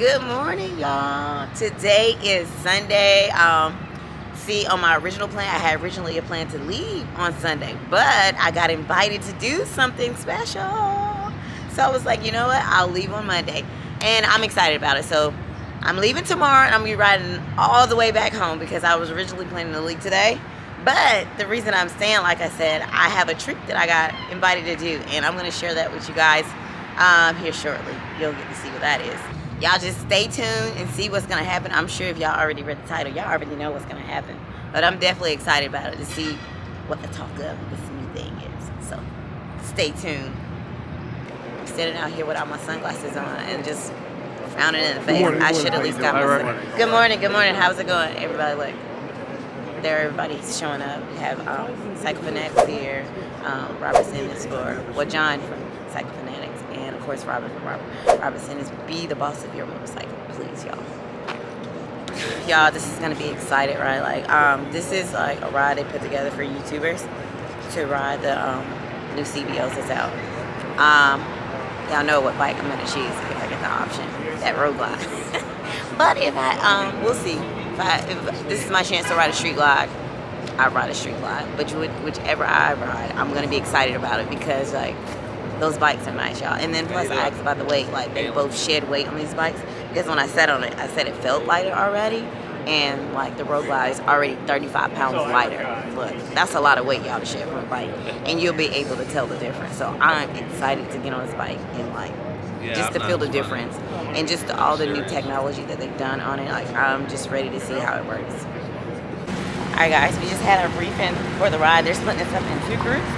Good morning, y'all. Today is Sunday. See, on my original plan, I had originally a plan to leave on Sunday, but I got invited to do something special. So I was like, you know what? I'll leave on Monday. And I'm excited about it. So I'm leaving tomorrow, and I'm going to be riding all the way back home because I was originally planning to leave today. But the reason I'm staying, like I said, I have a trick that I got invited to do, and I'm going to share that with you guys here shortly. You'll get to see what that is. Y'all just stay tuned and see what's going to happen. I'm sure if y'all already read the title, y'all already know what's going to happen. But I'm definitely excited about it to see what the talk of this new thing is. So stay tuned. I'm sitting out here without my sunglasses on and just frowning in the face. I should at least got my sunglasses. Good morning, good morning. How's it going? Everybody, look. There, everybody's showing up. We have Cycle Fanatics here. Robertson is John from Cycle Fanatics. And of course, Robert from Robertson is be the boss of your motorcycle, please, y'all. Y'all, this is gonna be excited, right? Like, this is like a ride they put together for YouTubers to ride the new Cvo'S that's out. Y'all know what bike I'm gonna choose if I get the option, that road glide. But if I, we'll see. If this is my chance to ride a street glide, I ride a street glide. But whichever I ride, I'm gonna be excited about it because like. Those bikes are nice, y'all. And then plus I asked about the weight. Like, they both shed weight on these bikes. Because when I sat on it, I said it felt lighter already. And, like, the road glide is already 35 pounds lighter. Look, that's a lot of weight, y'all, to shed from a bike. And you'll be able to tell the difference. So I'm excited to get on this bike and, like, just to feel the difference. And just all the new technology that they've done on it. Like, I'm just ready to see how it works. All right, guys. We just had a briefing for the ride. They're splitting this up in two groups.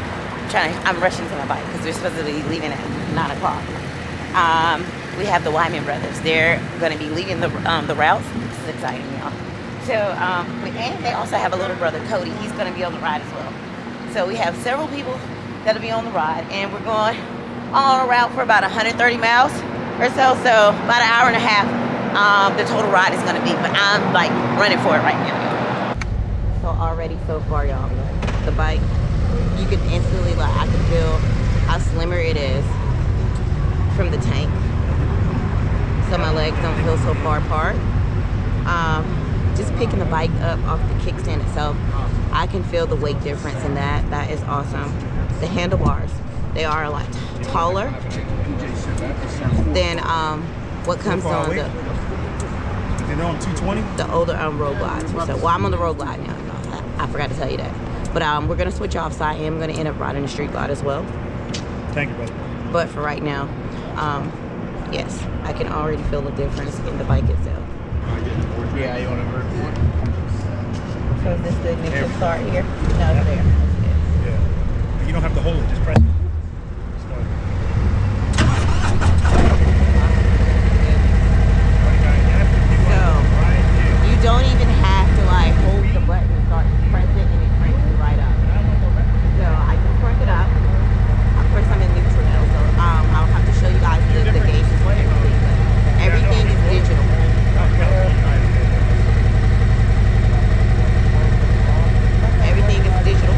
I'm rushing to my bike because we're supposed to be leaving at 9 o'clock. We have the Wyman brothers. They're going to be leading the routes. This is exciting, y'all. So, and they also have a little brother, Cody. He's going to be on the ride as well. So we have several people that'll be on the ride, and we're going on a route for about 130 miles or so. So about an hour and a half, the total ride is going to be. But I'm like running for it right now. So already so far, y'all, the bike. You can instantly, like, I can feel how slimmer it is from the tank. So my legs don't feel so far apart. Just picking the bike up off the kickstand itself, I can feel the weight difference in that. That is awesome. The handlebars, they are a lot taller than what comes on the. They're on 220? The older road glides. So, well, I'm on the road glide now. I forgot to tell you that. But we're going to switch off, so I am going to end up riding the street glide as well. Thank you, brother. But for right now, yes, I can already feel the difference in the bike itself. Yeah, you want to work one? So is this the initial start here? No, it's there. Yeah. You don't have to hold it, just press it. So, you don't even have to like hold the button and start to press it and it cranks it right up. So I just crank it up. Of course I'm in neutral now, so I'll have to show you guys the gauges and everything. But everything is digital. Everything is digital.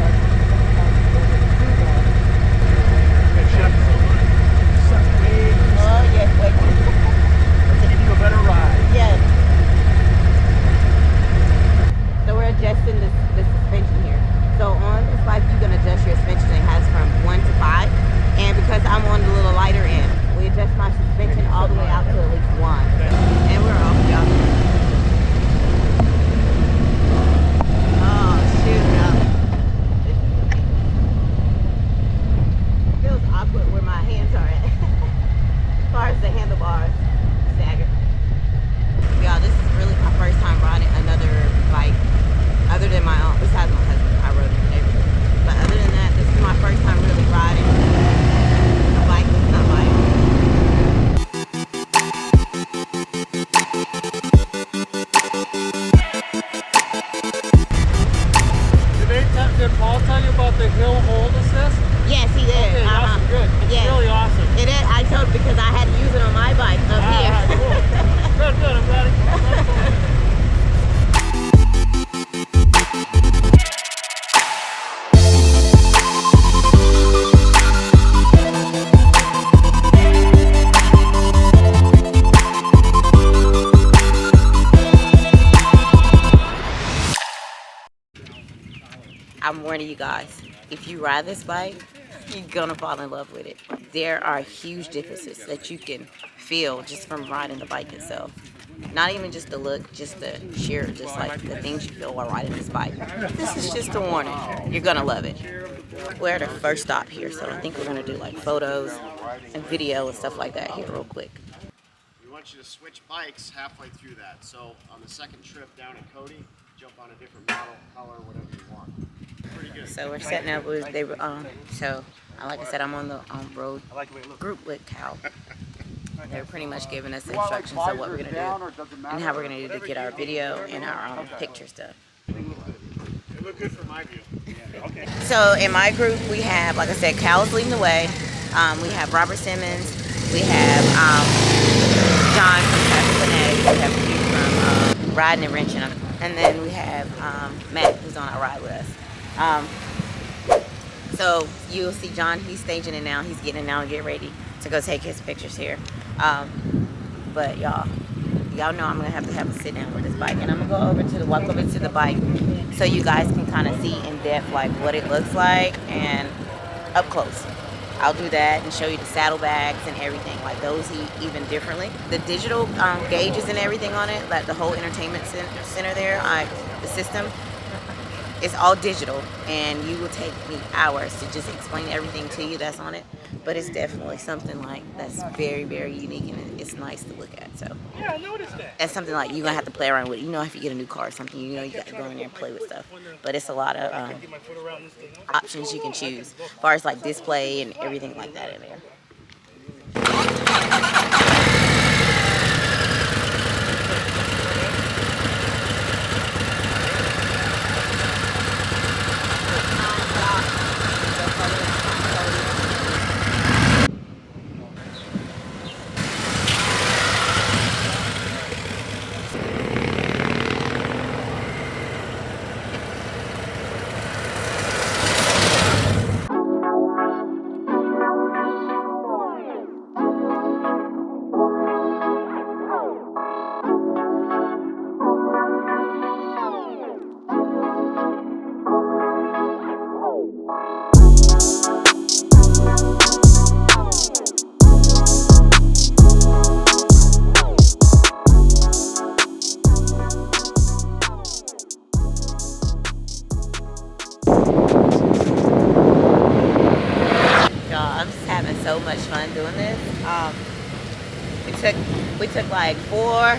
warning you guys, if you ride this bike, you're gonna fall in love with it. There are huge differences that you can feel just from riding the bike itself. Not even just the look, just the sheer, just like the things you feel while riding this bike. This is just a warning. You're gonna love it. We're at our first stop here, so I think we're gonna do like photos and video and stuff like that here real quick. We want you to switch bikes halfway through that. So on the second trip down in Cody, jump on a different model, color, whatever you want. Pretty good. So we're setting up with so like I said, I'm on the road group with Cal. They're pretty much giving us instructions on what we're gonna do and how we're gonna do to get our video and our pictures done. It looked good from my view. Okay. So in my group, we have, like I said, Cal's leading the way. We have Robert Simmons. We have John from Fayetteville NC. We have Hugh from Riding and Wrenching. And then we have Matt, who's on our ride with us. So you'll see John, he's staging it now. He's getting it now and get ready to go take his pictures here. But y'all know I'm gonna have to have a sit down with this bike, and I'm gonna go walk over to the bike so you guys can kind of see in depth like what it looks like and up close. I'll do that and show you the saddlebags and everything, like those even differently. The digital gauges and everything on it, like the whole entertainment center there, the system, it's all digital, and you will take me hours to just explain everything to you that's on it. But it's definitely something like that's very, very unique, and it's nice to look at. So yeah, I noticed that. That's something like you're gonna have to play around with. You know, if you get a new car or something, you know you got to go in there and play with stuff. But it's a lot of options you can choose, as far as like display and everything like that in there. So much fun doing this. We took like 4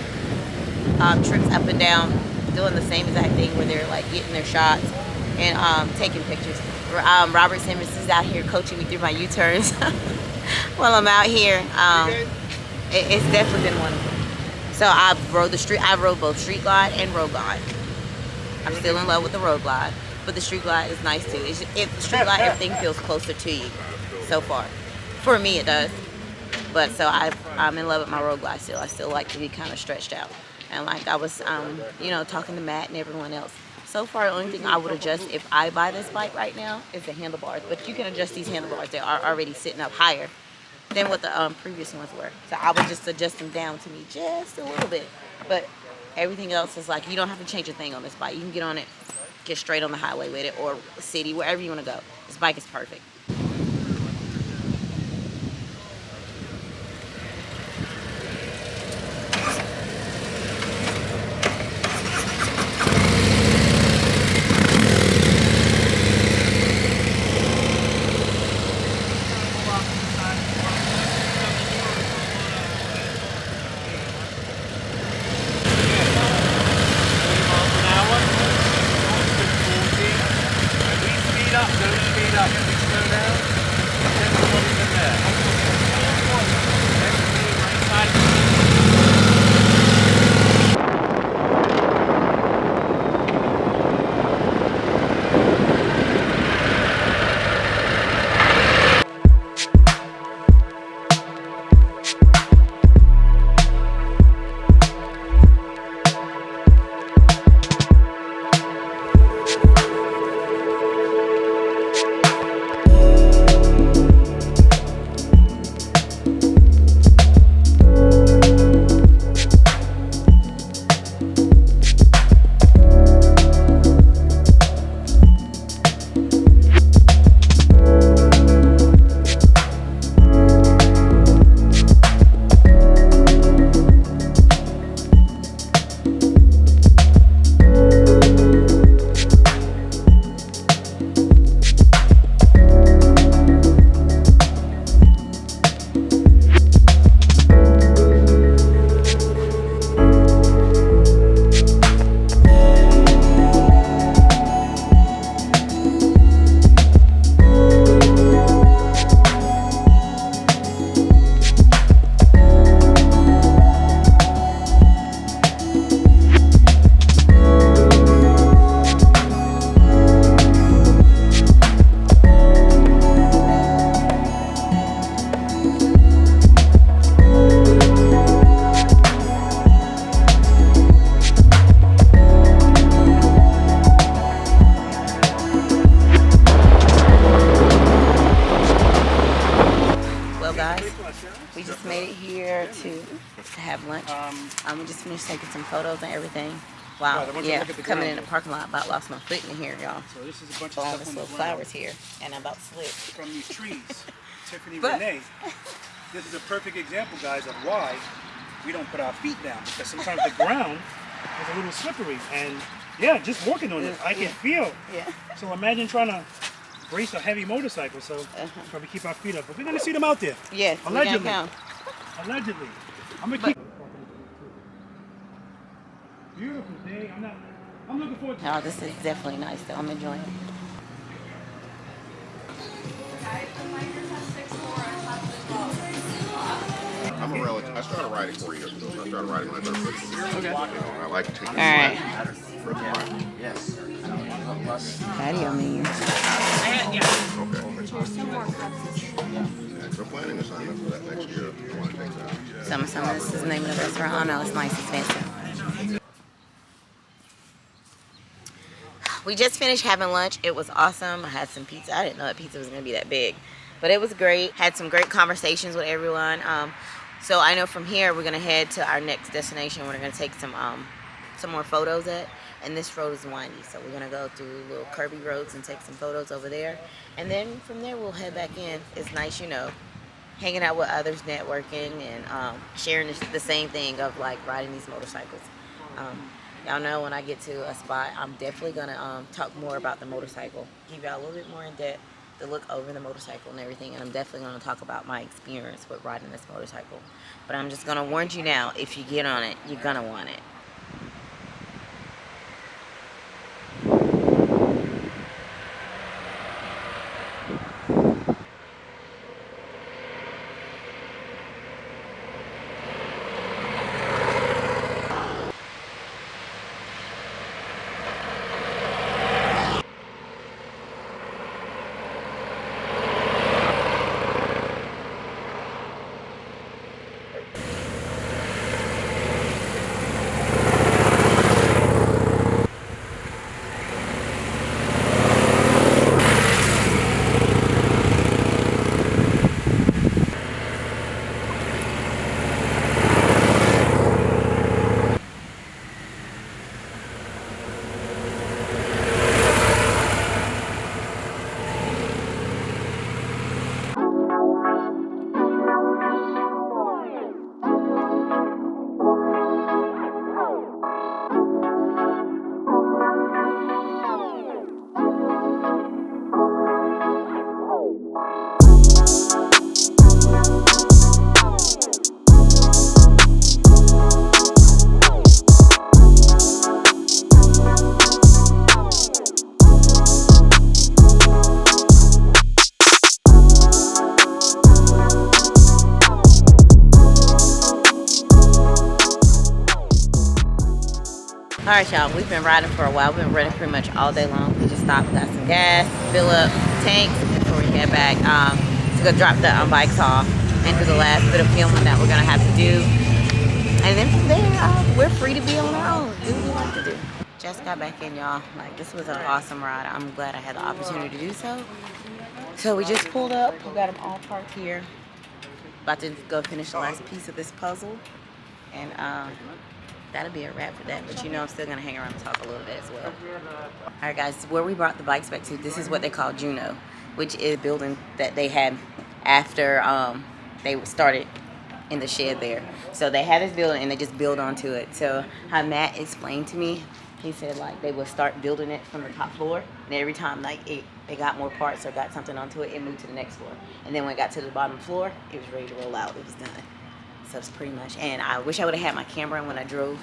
trips up and down doing the same exact thing where they're like getting their shots and taking pictures. Robert Simmons is out here coaching me through my U-turns while I'm out here. It's definitely been wonderful. So I rode both street glide and road glide. I'm still in love with the road glide, but the street glide is nice too. The street glide, everything feels closer to you so far. For me, it does. But so I'm in love with my road glide still. I still like to be kind of stretched out. And like I was, talking to Matt and everyone else. So far, the only thing I would adjust if I buy this bike right now is the handlebars. But you can adjust these handlebars. They are already sitting up higher than what the previous ones were. So I would just adjust them down to me just a little bit. But everything else is like, you don't have to change a thing on this bike. You can get on it, get straight on the highway with it, or city, wherever you want to go. This bike is perfect. Don't speed up. We just made it here to have lunch. We just finished taking some photos and everything. Wow, yeah, coming in the parking lot, about lost my foot in here, y'all. So this is a bunch of All stuff this on the little ground flowers here, and I'm about to slip. from these trees. Tiffany But- Renee, this is a perfect example, guys, of why we don't put our feet down, because sometimes the ground is a little slippery, and yeah, just walking on it, I can feel. Yeah. So imagine trying to brace a heavy motorcycle, so probably keep our feet up. But we're gonna see them out there. Yes, Allegedly. we got Allegedly. I'm gonna keep. Beautiful day. I'm looking forward to. No, this is definitely nice though. I'm enjoying it. I'm a relative. I started riding 4 years ago. So I started riding when I started 6 years ago. I like to take All right. Yes. Patio menu. Okay. We're planning to sign up for that next year if you want to take that. Some of this is the name of the restaurant. Oh no, it's nice. It's fancy. We just finished having lunch. It was awesome. I had some pizza. I didn't know that pizza was gonna be that big, but it was great. Had some great conversations with everyone. So I know from here we're gonna head to our next destination. We're gonna take some more photos at. And this road is windy, so we're gonna go through little curvy roads and take some photos over there. And then from there we'll head back in. It's nice, you know, hanging out with others, networking, and sharing the same thing of like riding these motorcycles. Y'all know when I get to a spot, I'm definitely gonna talk more about the motorcycle, give y'all a little bit more in depth, the look over the motorcycle and everything. And I'm definitely gonna talk about my experience with riding this motorcycle. But I'm just gonna warn you now, if you get on it, you're gonna want it. All right, y'all, we've been riding for a while. We've been running pretty much all day long. We just stopped, got some gas, fill up tanks before we head back to go drop the bikes off and do the last bit of filming that we're gonna have to do. And then from there, we're free to be on our own, do what we like to do. Just got back in, y'all. Like, this was an awesome ride. I'm glad I had the opportunity to do so. So we just pulled up, we got them all parked here. About to go finish the last piece of this puzzle. And that'll be a wrap for that, but you know I'm still gonna hang around and talk a little bit as well. All right, guys, where we brought the bikes back to, this is what they call Juno, which is a building that they had after they started in the shed there. So they had this building and they just build onto it. So how Matt explained to me, he said like they would start building it from the top floor, and every time like they got more parts or got something onto it, it moved to the next floor. And then when it got to the bottom floor, it was ready to roll out. It was done. So it's pretty much, and I wish I would have had my camera when I drove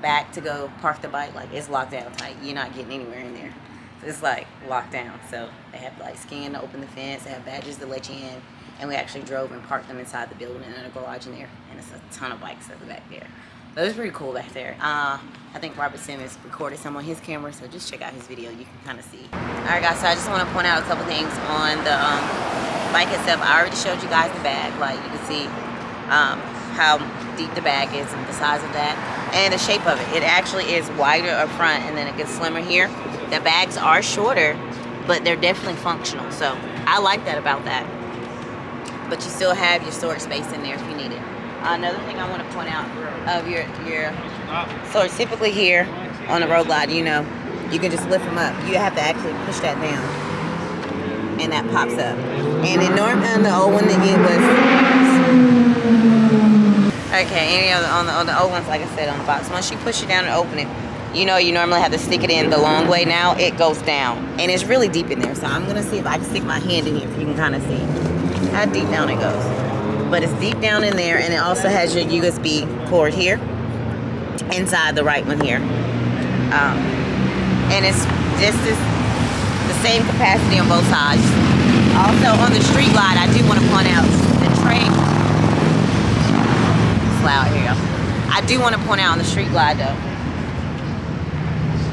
back to go park the bike. Like, it's locked down tight. You're not getting anywhere in there. So it's like locked down. So they have like scan to open the fence. They have badges to let you in. And we actually drove and parked them inside the building in a garage in there. And it's a ton of bikes at the back there. But it was pretty cool back there. I think Robert Simmons recorded some on his camera, so just check out his video. You can kind of see. All right, guys, so I just want to point out a couple things on the bike itself. I already showed you guys the bag. Like, you can see how deep the bag is and the size of that and the shape of it. It actually is wider up front and then it gets slimmer here. The bags are shorter, but they're definitely functional, so I like that about that. but you still have your storage space in there if you need it. Another thing I want to point out of your so typically here on the Road Glide, you know, you can just lift them up. You have to actually push that down, and that pops up. And in on the old one, it was okay. Any other on the old ones, like I said, on the box. Once you push it down and open it, you know you normally have to stick it in the long way. Now it goes down, and it's really deep in there. So I'm gonna see if I can stick my hand in here, if you can kind of see how deep down it goes. But it's deep down in there, and it also has your USB port here, inside the right one here. And it's just the same capacity on both sides. Also on the Street Glide, I do want to point out the tray. It's loud here. I do want to point out on the Street Glide though,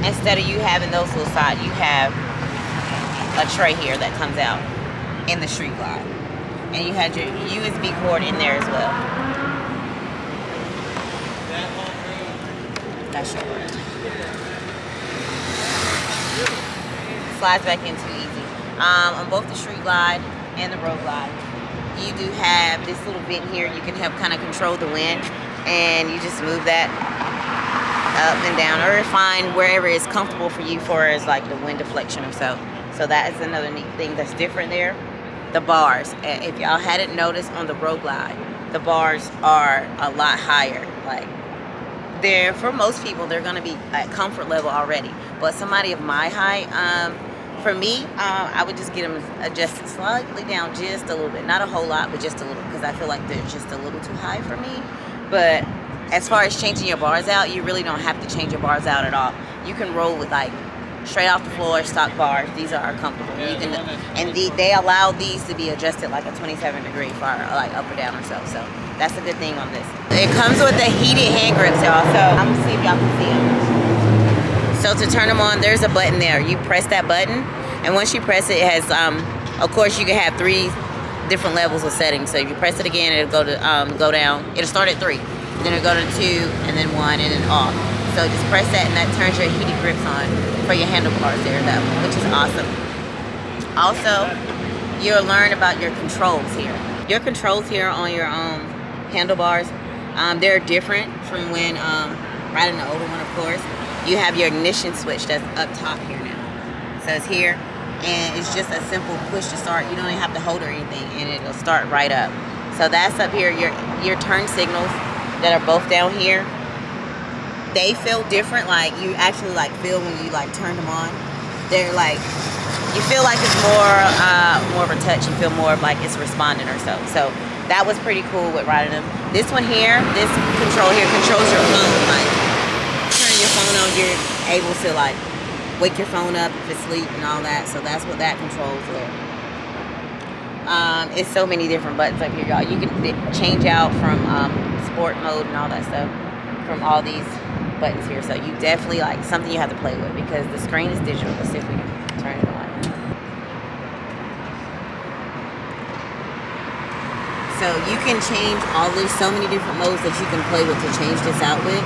instead of you having those little sides, you have a tray here that comes out in the Street Glide. And you had your USB cord in there as well. That's your word. Slides back in too easy. On both the Street Glide and the Road Glide, you do have this little vent here. You can help kind of control the wind, and you just move that up and down, or find wherever it's comfortable for you for as like the wind deflection or so. So that is another neat thing that's different there. The bars, if y'all hadn't noticed on the Road Glide, the bars are a lot higher. Like, they're, for most people, they're gonna be at comfort level already. But somebody of my height, for me, I would just get them adjusted slightly down just a little bit. Not a whole lot, but just a little, because I feel like they're just a little too high for me. But as far as changing your bars out, you really don't have to change your bars out at all. You can roll with like straight off the floor stock bars. These are comfortable. You can, and they allow these to be adjusted like a 27-degree for like up or down or so. So that's a good thing on this. It comes with the heated hand grips, y'all. So I'm gonna see if y'all can see them. So to turn them on, there's a button there. You press that button, and once you press it, it has of course you can have 3 different levels of settings. So if you press it again, it'll go to go down. It'll start at 3, then it'll go to 2, and then 1, and then off. So just press that, and that turns your heated grips on for your handlebars there, which is awesome. Also, you'll learn about your controls here. Your controls here on your handlebars, they're different from when riding the older one, of course. You have your ignition switch that's up top here now. So it's here, and it's just a simple push to start. You don't even have to hold or anything, and it'll start right up. So that's up here. Your turn signals that are both down here, they feel different. Like, you actually like feel when you like turn them on. They're like, you feel like it's more of a touch. You feel more of like it's responding or so. So that was pretty cool with riding them. This one here, this control here controls your phone. Like, turn your phone on, you're able to like wake your phone up if it's asleep and all that. So that's what that controls there. It's so many different buttons up here, y'all. You can change out from sport mode and all that stuff from all these buttons here. So you definitely like something you have to play with, because the screen is digital. Let's see if we can turn it on. So you can change all these, so many different modes that you can play with to change this out with.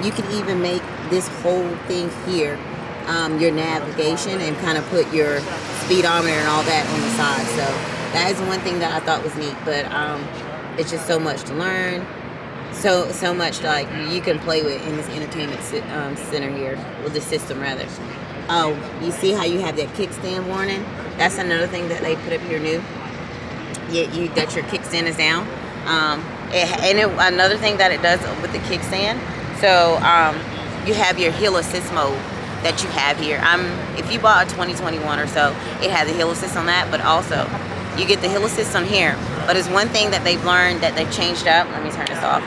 You can even make this whole thing here your navigation, and kind of put your speedometer and all that on the side. So that is one thing that I thought was neat. But it's just so much to learn. So much like you can play with in this entertainment center here, with the system rather. Oh, you see how you have that kickstand warning? That's another thing that they put up here new. That your kickstand is down. Another thing that it does with the kickstand. So you have your hill assist mode that you have here. If you bought a 2021 or so, it has a hill assist on that, but also you get the hill assist on here. But it's one thing that they've learned that they've changed up. Let me turn this off.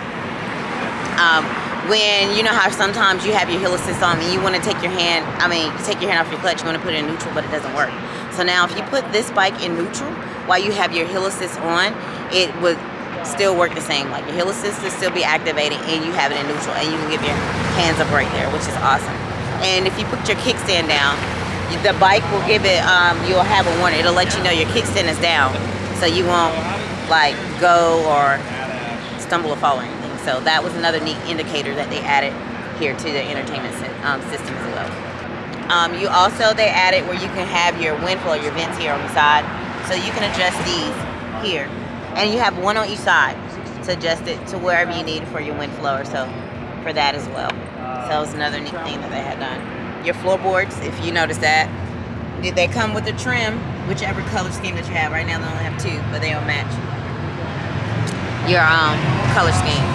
When you know how sometimes you have your hill assist on and you want to take your hand off your clutch, you want to put it in neutral, but it doesn't work. So now if you put this bike in neutral while you have your hill assist on, it would still work the same. Like, your hill assist will still be activated and you have it in neutral, and you can give your hands up right there, which is awesome. And if you put your kickstand down, the bike will give it, you'll have a warning. It'll let you know your kickstand is down, so you won't like go or stumble or fall or anything. So that was another neat indicator that they added here to the entertainment system as well. They added where you can have your wind flow, your vents here on the side, so you can adjust these here And you have one on each side to adjust it to wherever you need for your wind flow or so for that as well. So that was another neat thing that they had done. Your floorboards, if you notice that, they come with a trim, whichever color scheme that you have. Right now they only have 2, but they don't match your color scheme.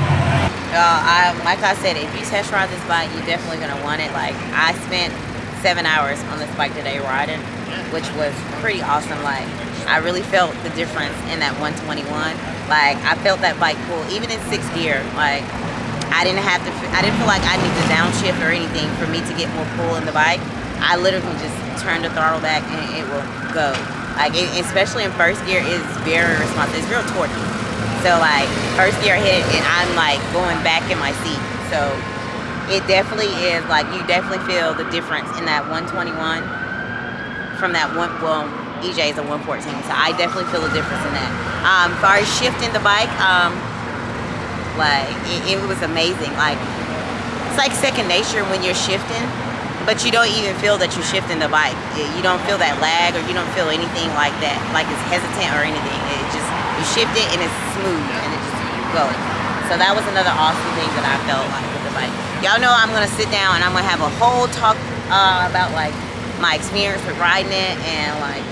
Like I said, if you test ride this bike, you're definitely gonna want it. Like, I spent 7 hours on this bike today riding, which was pretty awesome. Like, I really felt the difference in that 121. Like, I felt that bike pull, even in 6th gear. Like, I didn't feel like I needed to downshift or anything for me to get more pull in the bike. I literally just turn the throttle back and it will go. Like, especially in 1st gear, it's very responsive. It's real torquey. So, like, 1st gear I hit it and I'm like going back in my seat. So it definitely is, like, you definitely feel the difference in that 121 from that one. Well, EJ is a 114, so I definitely feel the difference in that. As far as shifting the bike, like, it was amazing. Like, it's like second nature when you're shifting, but you don't even feel that you're shifting the bike. You don't feel that lag, or you don't feel anything like that, like it's hesitant or anything. It just, you shift it and it's smooth and it just goes. So that was another awesome thing that I felt like with the bike. Y'all know I'm gonna sit down and I'm gonna have a whole talk about like my experience with riding it and like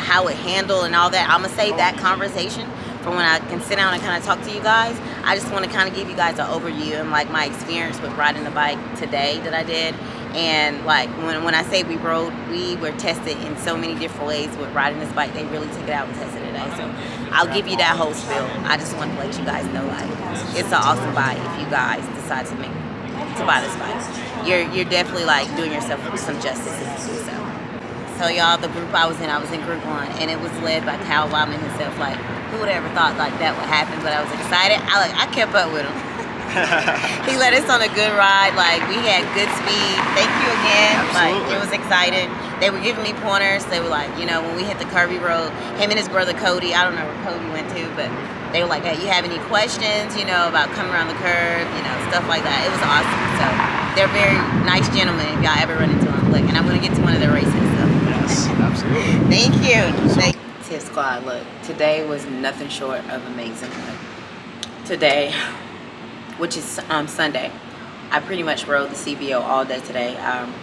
how it handled and all that. I'm gonna save that conversation for when I can sit down and kind of talk to you guys. I just want to kind of give you guys an overview and like my experience with riding the bike today that I did. And like when I say we were tested in so many different ways with riding this bike. They really took it out and tested it today. So I'll give you that whole spiel. I just want to let you guys know, like, it's an awesome bike if you guys decide to buy this bike. You're definitely like doing yourself some justice if you do so. So y'all, the group I was in group 1, and it was led by Kyle Wyman himself. Like, who would ever thought like that would happen? But I was excited. I kept up with him. He led us on a good ride. Like, we had good speed. Thank you again. Absolutely. Like, it was exciting. They were giving me pointers. They were like, you know, when we hit the curvy road, him and his brother Cody, I don't know where Cody went to, but they were like, hey, you have any questions, you know, about coming around the curve, you know, stuff like that. It was awesome. So they're very nice gentlemen if y'all ever run into them. Look, and I'm going to get to one of their races. So. Yes, absolutely. Thank you. Tip Squad, look, today was nothing short of amazing. Like, today, which is Sunday, I pretty much rode the CVO all day today.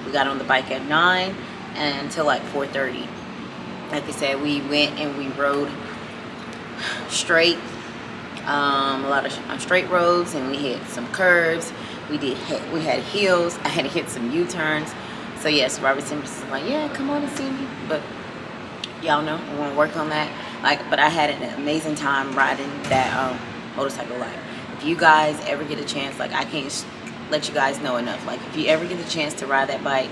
We got on the bike at 9 and until like 4:30. Like I said, we went and we rode straight, a lot of straight roads, and we hit some curves. We had hills. I had to hit some U-turns. So yes, Robert Simmons is like, yeah, come on and see me. But y'all know I want to work on that. Like, but I had an amazing time riding that motorcycle. Like, if you guys ever get a chance, like, I can't let you guys know enough. Like, if you ever get a chance to ride that bike,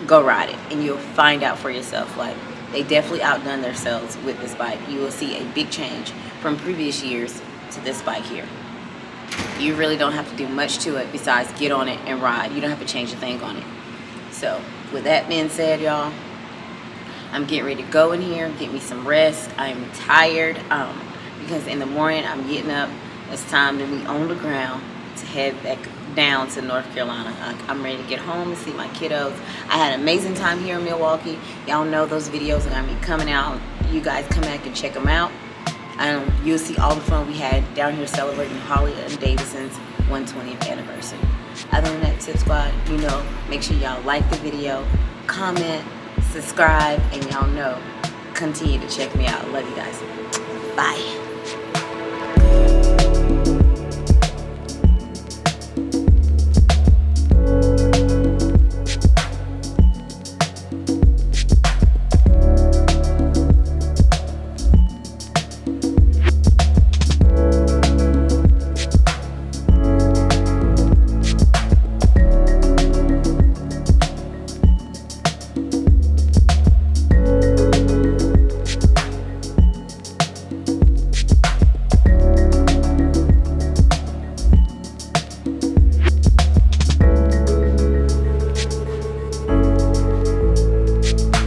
go ride it, and you'll find out for yourself. Like, they definitely outdone themselves with this bike. You will see a big change from previous years to this bike here. You really don't have to do much to it besides get on it and ride. You don't have to change a thing on it. So with that being said, y'all, I'm getting ready to go in here, get me some rest. I'm tired because in the morning I'm getting up. It's time to be on the ground to head back down to North Carolina. I'm ready to get home and see my kiddos. I had an amazing time here in Milwaukee. Y'all know those videos are gonna be coming out. You guys come back and check them out. You'll see all the fun we had down here celebrating Harley-Davidson's 120th anniversary. Other than that, Tip Squad, you know, make sure y'all like the video, comment, subscribe, and y'all know, continue to check me out. Love you guys. Bye.